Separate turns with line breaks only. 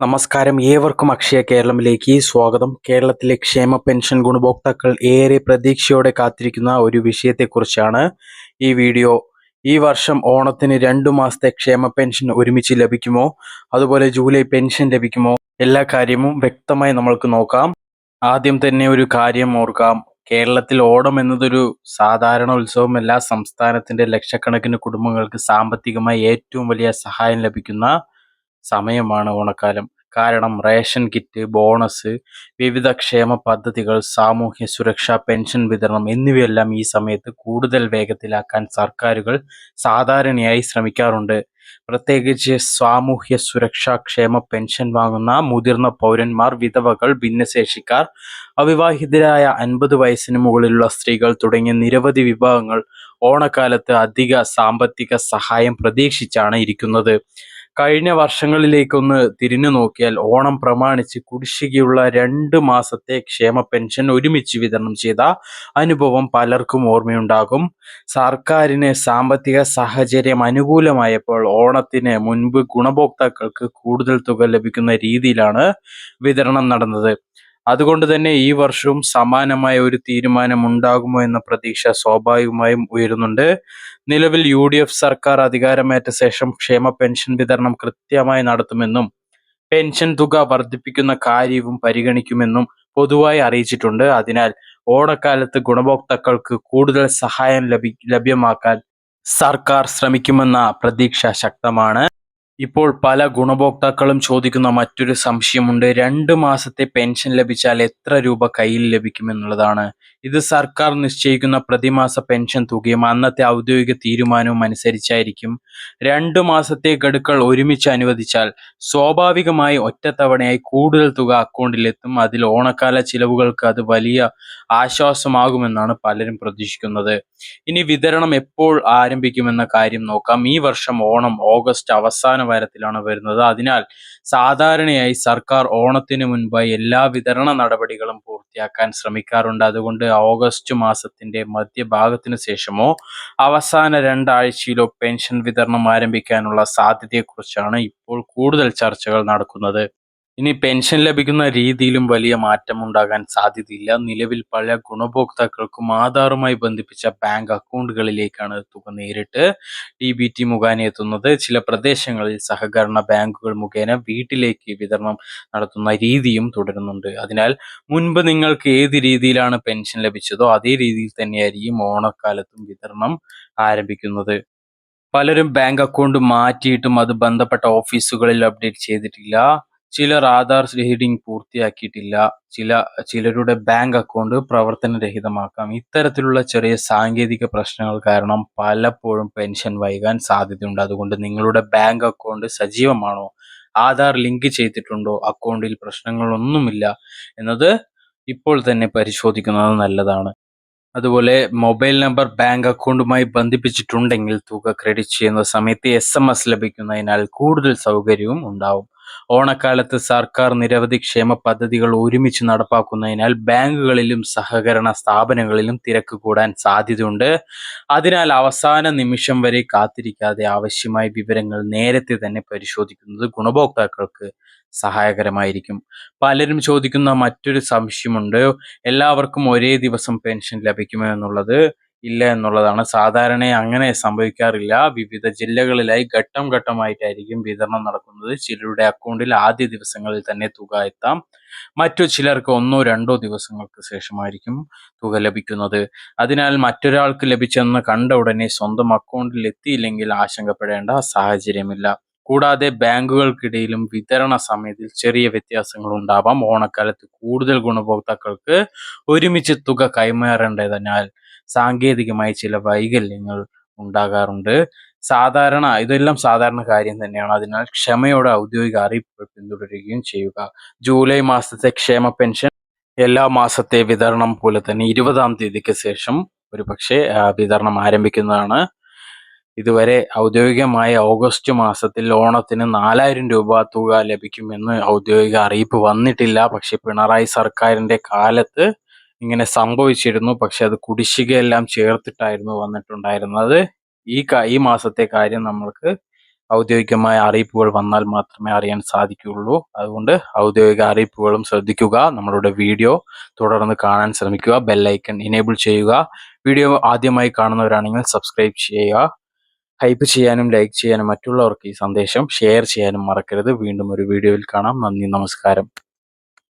നമസ്കാരം, ഏവർക്കും അക്ഷയ കേരളത്തിലേക്ക് സ്വാഗതം. കേരളത്തിലെ ക്ഷേമ പെൻഷൻ ഗുണഭോക്താക്കൾ ഏറെ പ്രതീക്ഷയോടെ കാത്തിരിക്കുന്ന ഒരു വിഷയത്തെക്കുറിച്ചാണ് ഈ വീഡിയോ. ഈ വർഷം ഓണത്തിന് 2 മാസത്തെ ക്ഷേമ പെൻഷൻ ഒരുമിച്ച് ലഭിക്കുമോ, അതുപോലെ ജൂലൈ പെൻഷൻ ലഭിക്കുമോ, എല്ലാ കാര്യവും വ്യക്തമായി നമ്മൾക്ക് നോക്കാം. ആദ്യം തന്നെ ഒരു കാര്യം ഓർക്കാം. കേരളത്തിൽ ഓണം എന്നതൊരു സാധാരണ ഉത്സവമല്ല. സംസ്ഥാനത്തിന്റെ ലക്ഷക്കണക്കിന് കുടുംബങ്ങൾക്ക് സാമ്പത്തികമായി ഏറ്റവും വലിയ സഹായം ലഭിക്കുന്ന സമയമാണ് ഓണക്കാലം. കാരണം റേഷൻ കിറ്റ്, ബോണസ്, വിവിധ ക്ഷേമ പദ്ധതികൾ, സാമൂഹ്യ സുരക്ഷാ പെൻഷൻ വിതരണം എന്നിവയെല്ലാം ഈ സമയത്ത് കൂടുതൽ വേഗത്തിലാക്കാൻ സർക്കാരുകൾ സാധാരണയായി ശ്രമിക്കാറുണ്ട്. പ്രത്യേകിച്ച് സാമൂഹ്യ സുരക്ഷാ ക്ഷേമ പെൻഷൻ വാങ്ങുന്ന മുതിർന്ന പൗരന്മാർ, വിധവകൾ, ഭിന്നശേഷിക്കാർ, അവിവാഹിതരായ 50 വയസ്സിന് മുകളിലുള്ള സ്ത്രീകൾ തുടങ്ങിയ നിരവധി വിഭാഗങ്ങൾ ഓണക്കാലത്ത് അധിക സാമ്പത്തിക സഹായം പ്രതീക്ഷിച്ചാണ് ഇരിക്കുന്നത്. കഴിഞ്ഞ വർഷങ്ങളിലേക്കൊന്ന് തിരിഞ്ഞു നോക്കിയാൽ ഓണം പ്രമാണിച്ച് കുടിശ്ശികയുള്ള 2 മാസത്തെ ക്ഷേമ പെൻഷൻ ഒരുമിച്ച് വിതരണം ചെയ്ത അനുഭവം പലർക്കും ഓർമ്മയുണ്ടാകും. സർക്കാരിന് സാമ്പത്തിക സാഹചര്യം അനുകൂലമായപ്പോൾ ഓണത്തിന് മുൻപ് ഗുണഭോക്താക്കൾക്ക് കൂടുതൽ തുക ലഭിക്കുന്ന രീതിയിലാണ് വിതരണം നടന്നത്. അതുകൊണ്ട് തന്നെ ഈ വർഷവും സമാനമായ ഒരു തീരുമാനം ഉണ്ടാകുമോ എന്ന പ്രതീക്ഷ സ്വാഭാവികമായും ഉയരുന്നുണ്ട്. നിലവിൽ UDF സർക്കാർ അധികാരമേറ്റ ശേഷം ക്ഷേമ പെൻഷൻ വിതരണം കൃത്യമായി നടത്തുമെന്നും പെൻഷൻ തുക വർദ്ധിപ്പിക്കുന്ന കാര്യവും പരിഗണിക്കുമെന്നും പൊതുവായി അറിയിച്ചിട്ടുണ്ട്. അതിനാൽ ഓണക്കാലത്ത് ഗുണഭോക്താക്കൾക്ക് കൂടുതൽ സഹായം ലഭ്യമാക്കാൻ സർക്കാർ ശ്രമിക്കുമെന്ന പ്രതീക്ഷ ശക്തമാണ്. ഇപ്പോൾ പല ഗുണഭോക്താക്കളും ചോദിക്കുന്ന മറ്റൊരു സംശയമുണ്ട്. 2 മാസത്തെ പെൻഷൻ ലഭിച്ചാൽ എത്ര രൂപ കയ്യിൽ ലഭിക്കുമെന്നുള്ളതാണ്. ഇത് സർക്കാർ നിശ്ചയിക്കുന്ന പ്രതിമാസ പെൻഷൻ തുകയും അന്നത്തെ ഔദ്യോഗിക തീരുമാനവും അനുസരിച്ചായിരിക്കും. 2 മാസത്തെ ഗഡുക്കൾ ഒരുമിച്ച് അനുവദിച്ചാൽ സ്വാഭാവികമായി ഒറ്റത്തവണയായി കൂടുതൽ തുക അക്കൗണ്ടിലെത്തും. അതിൽ ഓണക്കാല ചിലവുകൾക്ക് അത് വലിയ ആശ്വാസമാകുമെന്നാണ് പലരും പ്രതീക്ഷിക്കുന്നത്. ഇനി വിതരണം എപ്പോൾ ആരംഭിക്കുമെന്ന കാര്യം നോക്കാം. ഈ വർഷം ഓണം ഓഗസ്റ്റ് അവസാന വാരത്തിലാണ് വരുന്നത്. അതിനാൽ സാധാരണയായി സർക്കാർ ഓണത്തിന് മുൻപായി എല്ലാ വിതരണ നടപടികളും പൂർത്തിയാക്കാൻ ശ്രമിക്കാറുണ്ട്. അതുകൊണ്ട് ഓഗസ്റ്റ് മാസത്തിന്റെ മധ്യഭാഗത്തിനു ശേഷമോ അവസാന 2 ആഴ്ചയിലോ പെൻഷൻ വിതരണം ആരംഭിക്കാനുള്ള സാധ്യതയെക്കുറിച്ചാണ് ഇപ്പോൾ കൂടുതൽ ചർച്ചകൾ നടക്കുന്നത്. ഇനി പെൻഷൻ ലഭിക്കുന്ന രീതിയിലും വലിയ മാറ്റമുണ്ടാകാൻ സാധ്യതയില്ല. നിലവിൽ പല ഗുണഭോക്താക്കൾക്കും ആധാറുമായി ബന്ധിപ്പിച്ച ബാങ്ക് അക്കൗണ്ടുകളിലേക്കാണ് തുക നേരിട്ട് DBT മുഖേന എത്തുന്നത്. ചില പ്രദേശങ്ങളിൽ സഹകരണ ബാങ്കുകൾ മുഖേന വീട്ടിലേക്ക് വിതരണം നടത്തുന്ന രീതിയും തുടരുന്നുണ്ട്. അതിനാൽ മുൻപ് നിങ്ങൾക്ക് ഏത് രീതിയിലാണ് പെൻഷൻ ലഭിച്ചതോ അതേ രീതിയിൽ തന്നെയായിരിക്കും ഓണക്കാലത്തും വിതരണം ആരംഭിക്കുന്നത്. പലരും ബാങ്ക് അക്കൗണ്ട് മാറ്റിയിട്ടും അത് ബന്ധപ്പെട്ട ഓഫീസുകളിൽ അപ്ഡേറ്റ് ചെയ്തിട്ടില്ല. ചിലർ ആധാർ റീഡിംഗ് പൂർത്തിയാക്കിയിട്ടില്ല. ചിലരുടെ ബാങ്ക് അക്കൗണ്ട് പ്രവർത്തനരഹിതമാക്കാം. ഇത്തരത്തിലുള്ള ചെറിയ സാങ്കേതിക പ്രശ്നങ്ങൾ കാരണം പലപ്പോഴും പെൻഷൻ വൈകാൻ സാധ്യതയുണ്ട്. അതുകൊണ്ട് നിങ്ങളുടെ ബാങ്ക് അക്കൗണ്ട് സജീവമാണോ, ആധാർ ലിങ്ക് ചെയ്തിട്ടുണ്ടോ, അക്കൗണ്ടിൽ പ്രശ്നങ്ങളൊന്നുമില്ല എന്നത് ഇപ്പോൾ തന്നെ പരിശോധിക്കുന്നത് നല്ലതാണ്. അതുപോലെ മൊബൈൽ നമ്പർ ബാങ്ക് അക്കൗണ്ടുമായി ബന്ധിപ്പിച്ചിട്ടുണ്ടെങ്കിൽ തുക ക്രെഡിറ്റ് ചെയ്യുന്ന സമയത്ത് SMS ലഭിക്കുന്നതിനാൽ കൂടുതൽ സൗകര്യവും ഉണ്ടാവും. ഓണക്കാലത്ത് സർക്കാർ നിരവധി ക്ഷേമ പദ്ധതികൾ ഒരുമിച്ച് നടപ്പാക്കുന്നതിനാൽ ബാങ്കുകളിലും സഹകരണ സ്ഥാപനങ്ങളിലും തിരക്ക് കൂടാൻ സാധ്യതയുണ്ട്. അതിനാൽ അവസാന നിമിഷം വരെ കാത്തിരിക്കാതെ ആവശ്യമായ വിവരങ്ങൾ നേരത്തെ തന്നെ പരിശോധിക്കുന്നത് ഗുണഭോക്താക്കൾക്ക് സഹായകരമായിരിക്കും. പലരും ചോദിക്കുന്ന മറ്റൊരു സംശയമുണ്ട്. എല്ലാവർക്കും ഒരേ ദിവസം പെൻഷൻ ലഭിക്കുമോ എന്നുള്ളത്. ഇല്ല എന്നുള്ളതാണ്. സാധാരണയായി അങ്ങനെ സംഭവിക്കാറില്ല. വിവിധ ജില്ലകളിലായി ഘട്ടം ഘട്ടമായിട്ടായിരിക്കും വിതരണം നടക്കുന്നത്. ചിലരുടെ അക്കൗണ്ടിൽ ആദ്യ ദിവസങ്ങളിൽ തന്നെ തുക എത്താം. മറ്റു ചിലർക്ക് 1-2 ദിവസങ്ങൾക്ക് ശേഷമായിരിക്കും തുക ലഭിക്കുന്നത്. അതിനാൽ മറ്റൊരാൾക്ക് ലഭിച്ചെന്ന് കണ്ട ഉടനെ സ്വന്തം അക്കൗണ്ടിൽ എത്തിയില്ലെങ്കിൽ ആശങ്കപ്പെടേണ്ട സാഹചര്യമില്ല. കൂടാതെ ബാങ്കുകൾക്കിടയിലും വിതരണ സമയത്തിൽ ചെറിയ വ്യത്യാസങ്ങൾ ഉണ്ടാവാം. ഓണക്കാലത്ത് കൂടുതൽ ഗുണഭോക്താക്കൾക്ക് ഒരുമിച്ച് തുക കൈമാറേണ്ടതിനാൽ സാങ്കേതികമായി ചില വൈകല്യങ്ങൾ ഉണ്ടാകാറുണ്ട്. ഇതെല്ലാം സാധാരണ കാര്യം തന്നെയാണ്. അതിനാൽ ക്ഷമയോടെ ഔദ്യോഗിക അറിയിപ്പ് പിന്തുടരുകയും ചെയ്യുക. ജൂലൈ മാസത്തെ ക്ഷേമ പെൻഷൻ എല്ലാ മാസത്തെ വിതരണം പോലെ തന്നെ 20-ാം തീയതിക്ക് ശേഷം ഒരുപക്ഷെ വിതരണം ആരംഭിക്കുന്നതാണ്. ഇതുവരെ ഔദ്യോഗികമായ ഓഗസ്റ്റ് മാസത്തിൽ ഓണത്തിന് 4000 രൂപ തുക ലഭിക്കുമെന്ന് ഔദ്യോഗിക അറിയിപ്പ് വന്നിട്ടില്ല. പക്ഷെ പിണറായി സർക്കാരിന്റെ കാലത്ത് ഇങ്ങനെ സംഭവിച്ചിരുന്നു. പക്ഷെ അത് കുടിശ്ശികയെല്ലാം ചേർത്തിട്ടായിരുന്നു വന്നിട്ടുണ്ടായിരുന്നത്. ഈ മാസത്തെ കാര്യം നമ്മൾക്ക് ഔദ്യോഗികമായ അറിയിപ്പുകൾ വന്നാൽ മാത്രമേ അറിയാൻ സാധിക്കുകയുള്ളൂ. അതുകൊണ്ട് ഔദ്യോഗിക അറിയിപ്പുകളും ശ്രദ്ധിക്കുക. നമ്മളുടെ വീഡിയോ തുടർന്ന് കാണാൻ ശ്രമിക്കുക. ബെല്ലൈക്കൺ ഇനേബിൾ ചെയ്യുക. വീഡിയോ ആദ്യമായി കാണുന്നവരാണെങ്കിൽ സബ്സ്ക്രൈബ് ചെയ്യുക. ഹൈപ്പ് ചെയ്യാനും ലൈക്ക് ചെയ്യാനും മറ്റുള്ളവർക്ക് ഈ സന്ദേശം ഷെയർ ചെയ്യാനും മറക്കരുത്. വീണ്ടും ഒരു വീഡിയോയിൽ കാണാം. നന്ദി, നമസ്കാരം.